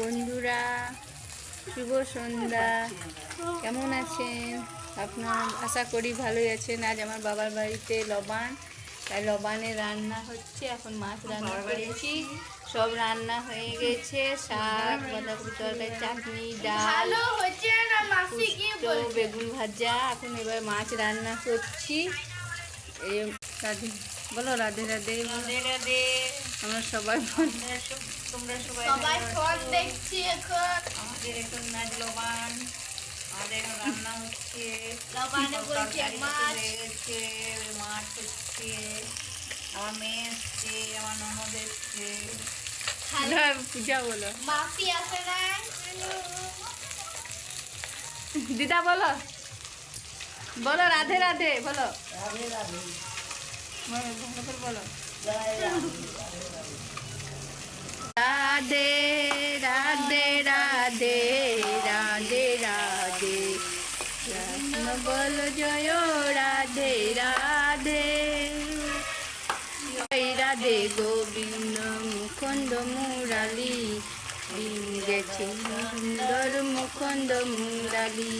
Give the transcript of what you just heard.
বন্ধুরা, শুভ সন্ধ্যা। কেমন আছেন আপনার? আশা করি ভালোই আছেন। আজ আমার বাবার বাড়িতে লবান, তাই লবানে রান্না হচ্ছে। এখন মাছ রান্না করেছি, সব রান্না হয়ে গেছে। শাক, বাঁধাকপি তরকারি, চাটনি, ডাল, পোস্ত, বেগুন ভাজা। এখন এবার মাছ রান্না করছি। এই রাধে বলো, রাধে রাধে, রাধে রাধে। আমরা সবাই তোমরা সবাই ফোন দেখছি। এখন আমাদের এখন নাচ লবান, আমাদের এখন রান্না হচ্ছে। লবানে বলছে মাছ হচ্ছে, মাছ হচ্ছে। আমার মেয়ে এসছে, আমার ননদ এসছে। পূজা বলো, মাফি আসে না। দিদা বলো, বলো রাধে রাধে, বলো রাধে রাধে, বলো রাধে রাধে রাধে রাধে রাধে, কৃষ্ণ বল জয় রাধে রাধে। রাধে গোবিন্দ মুকুন্দ মুরালি, গেছে সুন্দর মুকুন্দ মুরালি।